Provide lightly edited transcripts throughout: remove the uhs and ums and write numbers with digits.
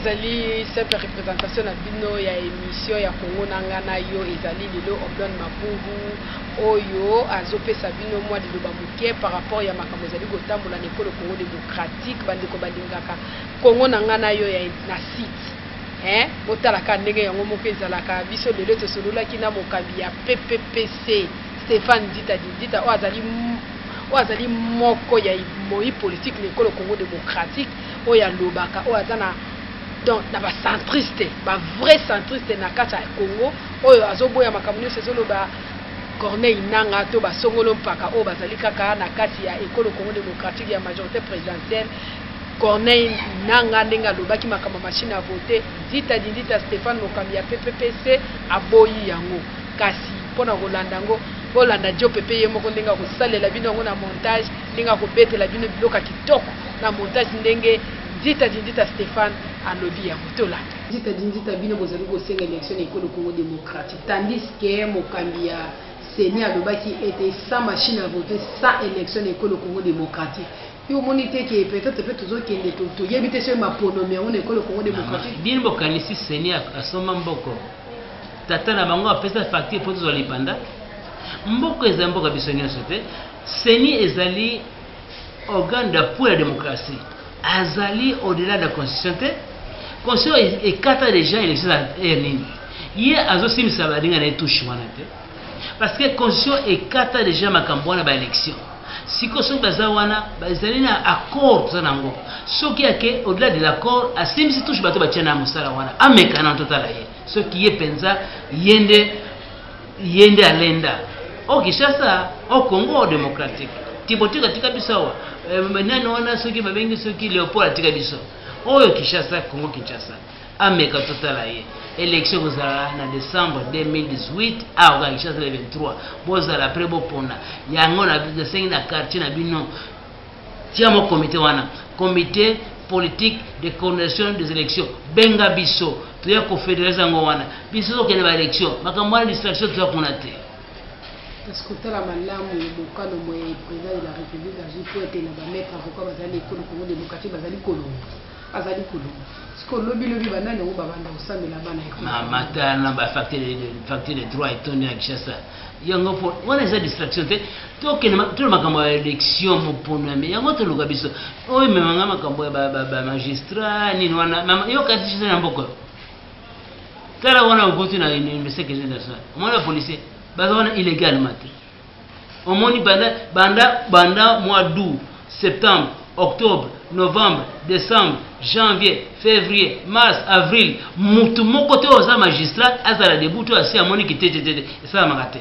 ezali simple représentation na bino ya émission ya Congo nangana yo ezali lelo Obdon Mapungu oyo azopesa bino mwa liloba muke par rapport ya makambo ezali kotambola na ekolo Congo démocratique bandeko balingaka Congo nangana yo ya na site botalaka ndenge yango moko ezalaka biso lelo tosololaki na mokambi ya PPPC Stéphane Dita o azali moko ya moi politique na ekolo Congo démocratique oyo alobaka oyo azana donc na ba centriste ba vrai centriste na kata ya Congo oyo azoboya makambo nyonso ezoloba Corneille Nanga to basongolo mpaka oyo bazali kaka na kati ya ekolo Congo démocratique ya majorité présidentielle Corneille Nanga ndenge alobaki makambo machine à voter Dita Stéphane mokambi ya PPPC aboyi yango kasi mpona kolanda ngo bolanda Dio Pepe ye moko ndenge kosalela bino ngo na montage ndenge kobetela bino biloka kitoko na montage ndenge Dita Stéphane alobi ya motola Dita bino bozali kosenga élection ekolo Congo démocratique tandis que mokambi ya Seni alobaki était sans machine à voter sans élection ekolo Congo démocratique yo monite que peut-être tozokende to yebite sur ma ponomé on ekolo Congo démocratique bien bokanisi Seni asoma mboko tata na bango apesa facture pour tozwa lipanda mboko ezali mboka biso nyonso te Seni ezali organe d'appui à la démocratie azali au-delà de la constitution te constitution ekata déjà élection ya nini ye azosimisa balinga na etouche wana te parce que constitution ekata déjà makambo wana ba élection siko soki baza wana bazali na accord toza nango soki yake au-delà de l'accord asimisi touche bato batia na mosala wana amekana totala ye soki ye penza yende alenda au Kinshasa au Congo démocratique tibotika tika biso nani wana soki babengi soki Léopold atika biso oyo Kinshasa Congo Kinshasa ameka totala ye élection kozala na décembre 2018 a oka Kinshasa le 23 bozala après bopona yango na sengi na quartier na bino tia mo comité wana comité politique de coordination des élections benga biso toya confédérer zango wana biso okene ba élection makambo ya distraction toya kuna te. Parce que la malamu bokano mo président de la République a dit pour être na ba mettre avocat bazali ekolo Congo démocratique bazali kolombo siko lobi banane ngo babanda osamela bana ekolo mata na ba facture de droit etondi na Kinshasa yango po wana eza distraction te to makambo ya élection mopono mais yango to luka biso oyo memanga makambo ya ba magistrat nini wana yo kati na mboko kala wana ukotu na université internationale mwana policier bazana illégalement au moni banda mois d'août septembre octobre novembre décembre janvier février mars avril mutu moko te oza magistrat azala debout to asi amoni kitete ça makate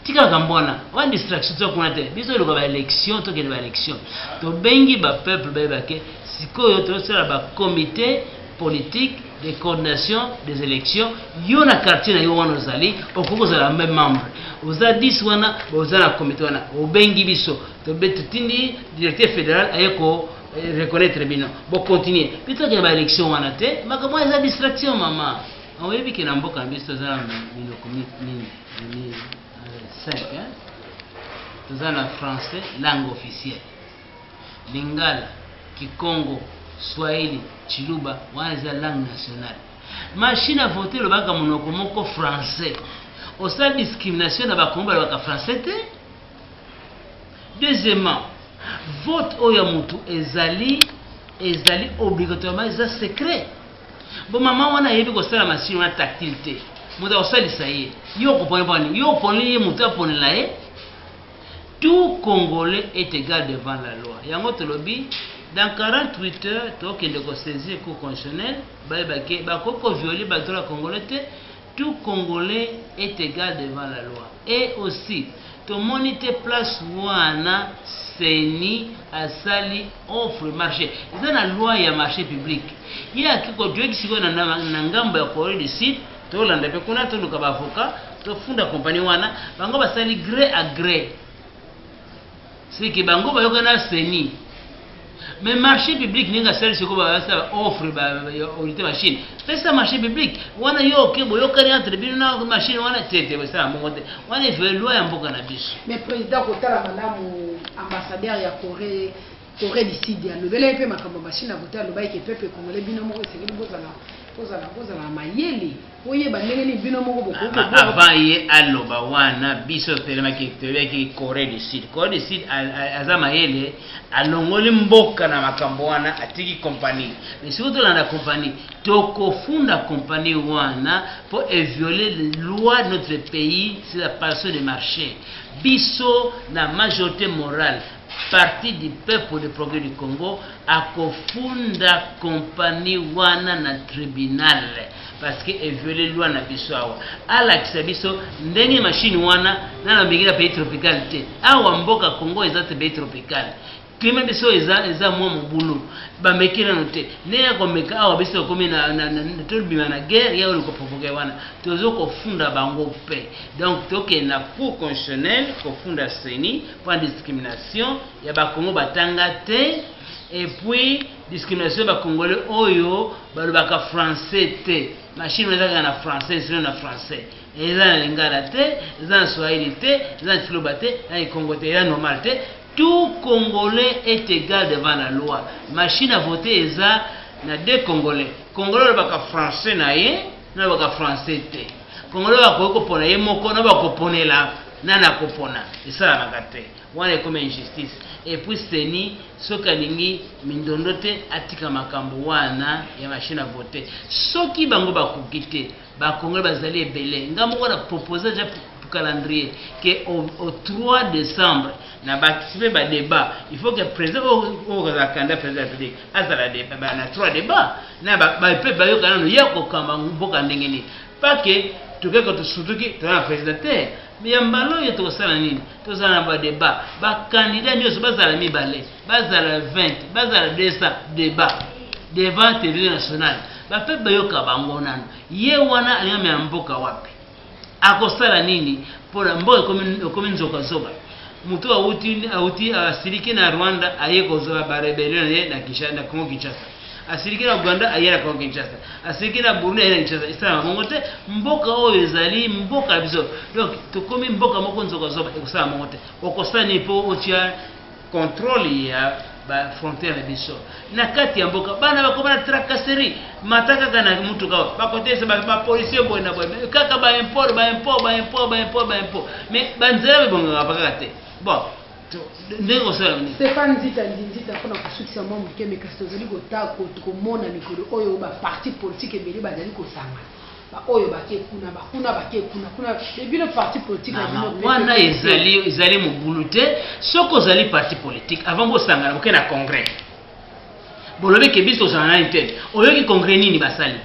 tika kambona one distraction to kuna te biso loka ba élection to kende ba élection to bengi ba peuple ba ke sikoyo to sala ba comité politique de coordination des élections yona quartier na yo wana ozali okokoza la même membre oza 10 wana boza na comité wana obengi biso to betutindi directeur fédéral ayeko reconnaître bino bo continuer plutôt que ba élection wana te makambo eza distraction mama oyebi ke na mboka biso za bino community ni 5 toza na français langue officielle lingala kikongo Swahili, Chiluba, wana za langue nationale. Machine à voter le baka monoko moko français. Au sein de discrimination na ba komba le baka français te. Deuxièmement, vote oya mutu ezali obligatoirement za secret. Bon maman wana yebi ko sala machine wana tactile te. Muta osali saye. Yo ko poni yo poni mutu aponi la e. Tout Congolais est égal devant la loi. Yango to lobi dans 48 heures, tu as saisi le cours constitutionnel, tout Congolais est égal devant la loi. Et aussi, ton monité place wana Seni asali offre marché. C'est la loi et marché public. Il y a qui conduit qui na ngambo ya Corée du Sud, to landa pe kuna to luka ba avocat, to funda compagnie wana, bango basali gré à gré. C'est que bango ba yokana Seni. Mais marché public n'est pas celle qui offre la machine. C'est ça marché public. On a yo ke boyo kari entre bino machine wana tete ça monte. On est veut loi en boka na biso. Mais président kotala madame ambassadeur ya Corée Corée du Sud alobela pe makambo machine à voter aloba ke peuple congolais bino moko esengeli bozala mayele oyeba ndenge ni bino moko boko avant ye aloba wana biso telema ki Corée du Sud aza mayele alongoli mboka na makambo wana atiki compagnie mais si vous la compagnie tokofunda compagnie wana pour violer les lois de notre pays sur la passion de marché biso na majorité morale parti du peuple de progrès du Congo a kofunda compagnie wana na tribunal parce que e violé loi na biso awa ala kisabiso ndenge machine wana na mbingira pays tropical te awa mboka Congo ezate pays tropical climat biso eza mwa mobulu bamekina note ne ya komeka awa biso komi na tolbima na guerre ya ko provoquer wana tozo ko funda bango pe donc toke na cour constitutionnelle ko funda seni pour discrimination ya ba Congo batanga te et puis discrimination ba congolais oyo balobaka français te machine ezaka na français sinon na français eza na lingala te eza na swahili te eza na kiloba te na Congo te eza normal te. Tout Congolais est égal devant la loi. Machine à voter est na deux Congolais. Congolais baka français na ye, na baka français te. Congolais bako kopona ye moko na bako ponela na na kopona. Et ça la makate. Wana comme injustice. Et puis seni soka ningi mindondo te atika makambo wana ya machine à voter. Soki bango bakukite, ba Congolais bazali ebele. Ngambo wana proposer déjà calendrier que au 3 décembre na participer ba débat il faut que président au candidat président de la République azala débat na 3 débat na ba pe ba yo kana no yako kamba mboka ndengeni pas que tukeko tusutuki tuna président mais yambalo yo to sala nini to sala ba débat ba candidat nyoso bazala mibale bazala 20 bazala 200 débat devant télévision nationale ba pe ba yo kabango nano ye wana aliyame mboka wapi akosala nini pona mboka komi nzoka zoba mutu auti asiriki na Rwanda aye kozoba ba rebellion ye na Kinshasa na Congo Kinshasa asiriki na Uganda aye na Congo Kinshasa asiriki na Burundi aye na Kinshasa isala mongo te mboka oyo ezali mboka biso donc tokomi mboka moko nzoka zoba ekosala mongo te okosala ni po otia contrôle ya ba frontière biso na kati ya mboka bana bakobana tracasserie mataka kana mutu kawa bakotesa ba policier boy na boy kaka ba import mais banzela bonga bakaka te bon ndeko sala ni Stéphane Nzita pona kusukisa mwa mukeme kasitozali kotako tukomona mikolo oyo ba parti politique ebele bazali kosanga ba oyo bakekuna bakuna bakekuna ebile parti politique na bino wana ezali mobulu te soko zali parti politique avant bosangana boke na congrès bolobe ke biso osangana ni te oyoki congrès nini basali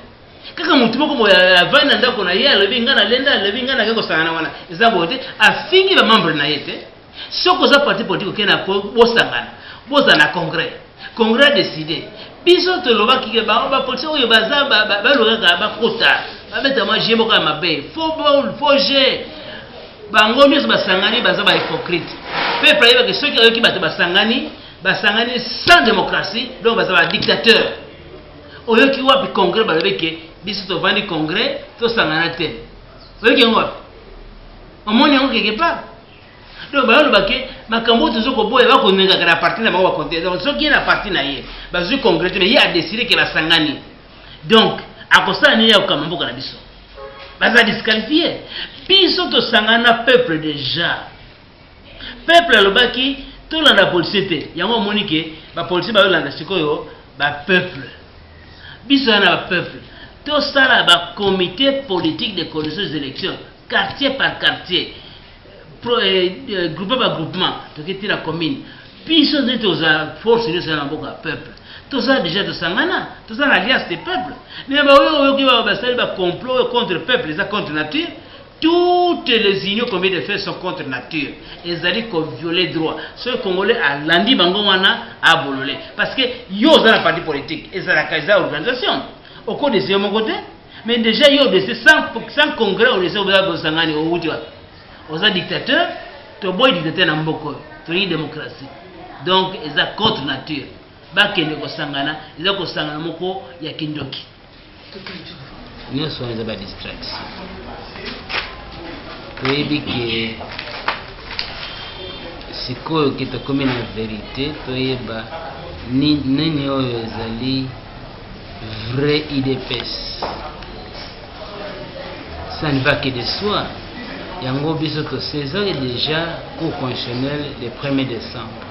kaka mutu moko boya vana ndako na ye alobi ngana lenda alobi ngana ke kosangana wana eza bote afingi ba membre na ye te soko za parti politique ke na bosangana boza na congrès décidé biso tolobaki ke ba politique oyo baza balokaka bakota babeta moi j'ai beaucoup ma paix faut j'ai bango nyos basangani baza ba hypocrite peuple ayeba que ceux qui ayoki bato basangani sans démocratie donc baza ba dictateur oyoki wapi congrès balobeke biso to vandi congrès to sangana te oyoki wapi omoni yango quelque part donc balobake makambo tozoko boya bakonenga kana parti na bango bakonte donc soki na parti na ye bazui congrès mais ye a décidé que basangani donc akosala nini ya kokamba mboka na biso baza disqualifié biso tosangana peuple déjà peuple alobaki tolanda policier te yango omoni ke bapolisier bayolanda sikoyo bapeuple biso yana bapeuple tosala bacomité politique de conditions des élections quartier par quartier groupement par groupement tokiti na commune biso nde toza force nyonso ya na mboka ya peuple toza déjà tosangana toza na alliance des peuples mais baoyoki basali bacomplot contre le peuple eza contre nature toutes les unions combien de faits sont contre nature ezali violer droit soki congolais alandi bango wana abolole parce que yo oza na parti politique ezalaka eza organisation okodeside moko te mais déjà yo odeside sans congrès odeside oza bosangani outi wapi oza dictateur toboyi dictateur na mboka oyo tolingi démocratie donc eza contre nature bakende kosangana eza kosangana moko ya kindoki nyonso eza ba distraction toyebi ke sikoyo ke tokomi na vérité toyeba nini oyo ezali vrai IDPS. Ça ne va que de soi. Yango biso to César est déjà Cour constitutionnelle le 1er décembre.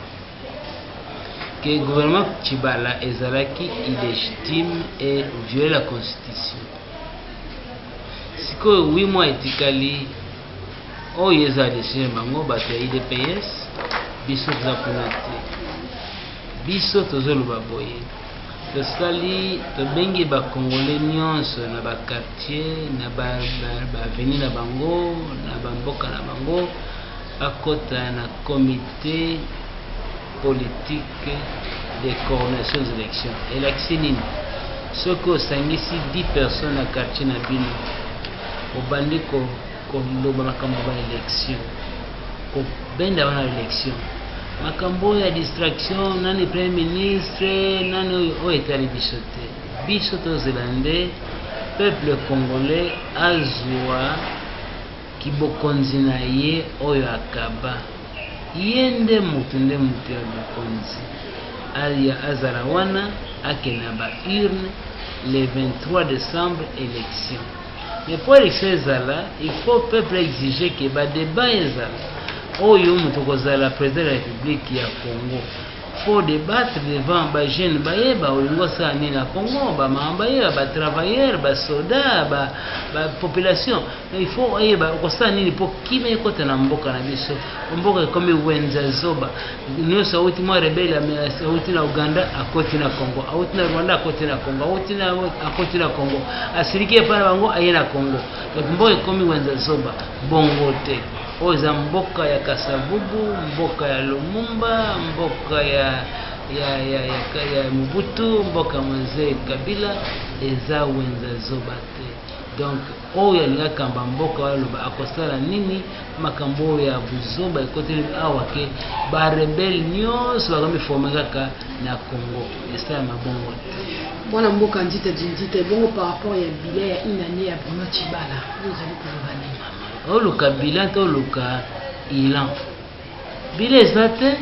Que le gouvernement Tshibala ezalaki illégitime et viole la constitution. Siko 8 mois etikali oyo eza décision bango bato ya IDPS biso toza kuna te. Biso tozoloba boye tosali tobengi bakongole nyonso na bakartier na baveni na bango na bamboka na bango bakota na comité politique de coordination des élections. Elakisi nini soki osangisi 10 personnes na quartier na bino obandi koloba makambo ba élection kobenda wana élection makambo ya distraction nani premier ministre nani oyo etali biso te. Biso tozela nde peuple congolais azwa kibokonzi na ye oyo akaba ye nde mutu ya bokonzi aya azala wana akena ba urne le 23 décembre élection. Mais pour élection ezala il faut peuple exiger que ba débat ezala oyo mutu kozala président de la République ya Congo faut débattre devant ba jeune bayeba olingo sa nini na Congo ba mamba yeba ba travailleurs ba soldats ba population. Mais il faut ayeba kosa nini po kime kota na mboka na biso mboka comme wenza zoba nous sauti mo rebelle sauti na Uganda akoti na Congo auti na Rwanda akoti na Congo akoti na Congo asirike pa bango ayena Congo. Donc mboka comme wenza zoba bongo te oza mboka ya Kasavubu, mboka ya Lumumba, mboka ya Mobutu, mboka mwenze Kabila eza wenza zoba te. Donc oyo alingaka mboka waloba akosala nini makambo ya buzoba ekoteli awa ke ba rebelle nyonso bakambi former kaka na Congo esala mabongo te. Mwana mboka Ndite bongo par rapport ya bilan ya une année ya Bruno Tshibala ozali koloba nini? Oluka bilan to oluka ilan bila eza te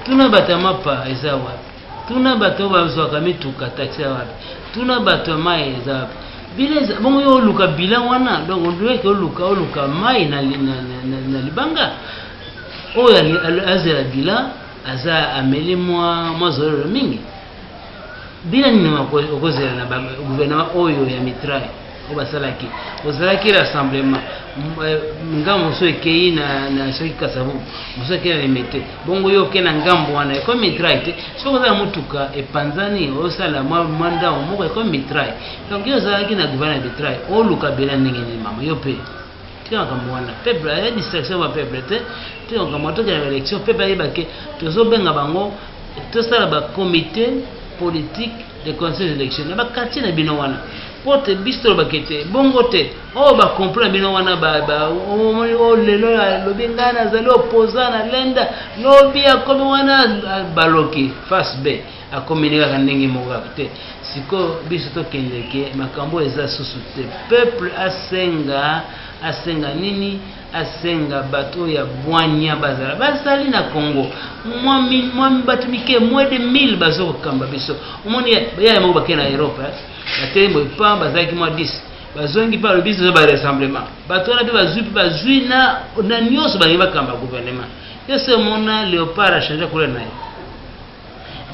tuna bato mapa eza wapi tuna bato bazwaka mituka taxi wapi tuna bato mai eza wapi bila eza bongo yo oluka bilan wana donc on doit que oluka mai na libanga oyo azela bilan aza ameli mwa zolo mingi bila nini okozela na gouvernement oyo ya mitraille obasalaki ozalaki rassemblement ngambo so ekei na soki Kasavubu moso ekei na Limete bongo yo okei na ngambo wana ekomi mitraille te soki ozala motuka epanzani osala mwa ndao moko ekomi mitraille. Donc yo ozalaki na gouvernement ya mitraille oluka bela ndenge nini mama yo mpe tia makambo wana peuple aya distraction ba peuple te tia makambo atokela na élection peuple ayebake tozobenga bango tosala ba comité politique de conseil d'élection na ba quartier na bino wana pote bisto bakete bongo te o ba comprendre bino wana o lelo lobi ngana zali opposant na lenda lobi akomi wana baloki face B akominika kandengi moka te siko biso to kendeke makambo eza susu te. Peuple asenga nini asenga bato ya bwanya bazali na Congo mwa bato mike moins de 1000 bazo kamba biso omoni ya mo bakena Europe batembo pa bazaki mwa 10 bazongi pa lobiso ba rassemblement bato na pe bazui na nyonso ba kamba gouvernement yo se mona Léopard a changé couleur na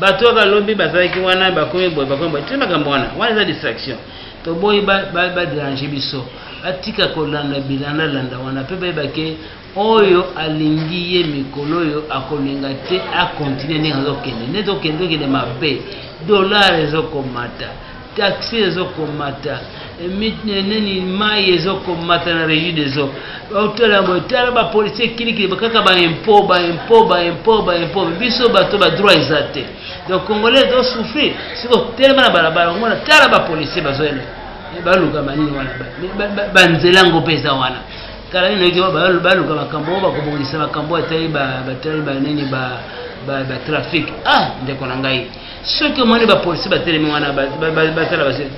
bato ka lobi bazaki wana bakomi tena makambo wana za distraction to boy ba déranger biso atika kolanda bilanda landa wana pe bayebake oyo alingi ye mikolo oyo akolinga te akontinue ndenge azokende netokende mabe dollar ezokomata taxi ezokomata neni mai ezokomata na régie des eaux otala bapolisier kilikili bakaka baimpo biso bato badroit eza te. Donc congolais ezosouffrir siko telema na balabala omona tala bapolisier bazoyena baluka manini wana banzelango mpe eza wana kala nino eke baluka makambo bakobongisa makambo atali banini trafic ndeko na ngai soki omoni bapolisi batelemi wana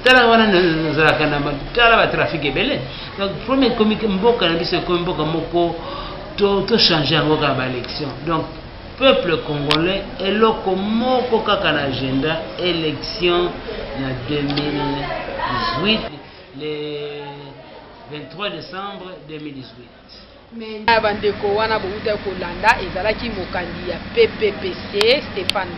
tala wana nazalaka na tala batrafic ebele. Donc premier komike mboka na biso ekomi mboka moko to changer yango kaka baélection. Donc peuple congolais eloko moko kaka na agenda élection na 2018 le 23 décembre 2018. Mais bandeko wana bouta kolanda ezalaki mokandi ya PPPC Stéphane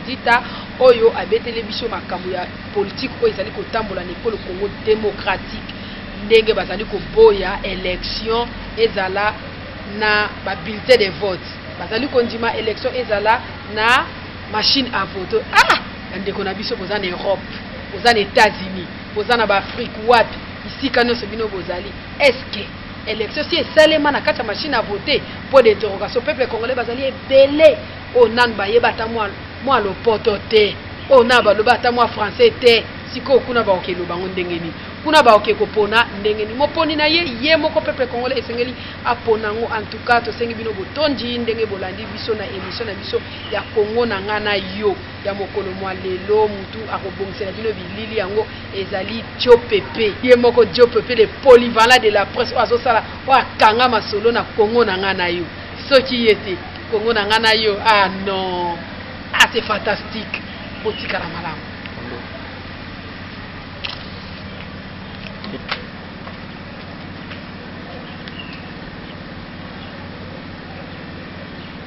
Dita oyo abetele biso makambo ya politique oyo ezali kotambola na ekolo Congo démocratique ndenge bazali koboya élection ezala na ba bulletin de vote bazali kondima élection ezala na machine à voter. Bandeko na biso boza na Europe boza na États-Unis boza na ba Afrique wapi ici kano sebino bozali est-ce que élection si esalema na kati ya machine à voter pour d'interrogation peuple congolais bazali ebele onan bayeba ata mwa lopoto te ona baloba ata mwa français te siko kuna baokelo bango ndengeni kuna baoke kopona ndengeni moponi na ye moko peuple congolais esengeli aponango. En tout cas tosengi bino botondi ndenge bolandi biso na émission na biso ya Congo na ngana yo ya mokolo mwa lelo mutu akobongisela bino bilili yango ezali Diopepe ye moko Diopepe le polyvalent de la presse azosala wakanga masolo na Congo na ngana yo soki yete Congo na ngana yo non c'est fantastique botikala malamu.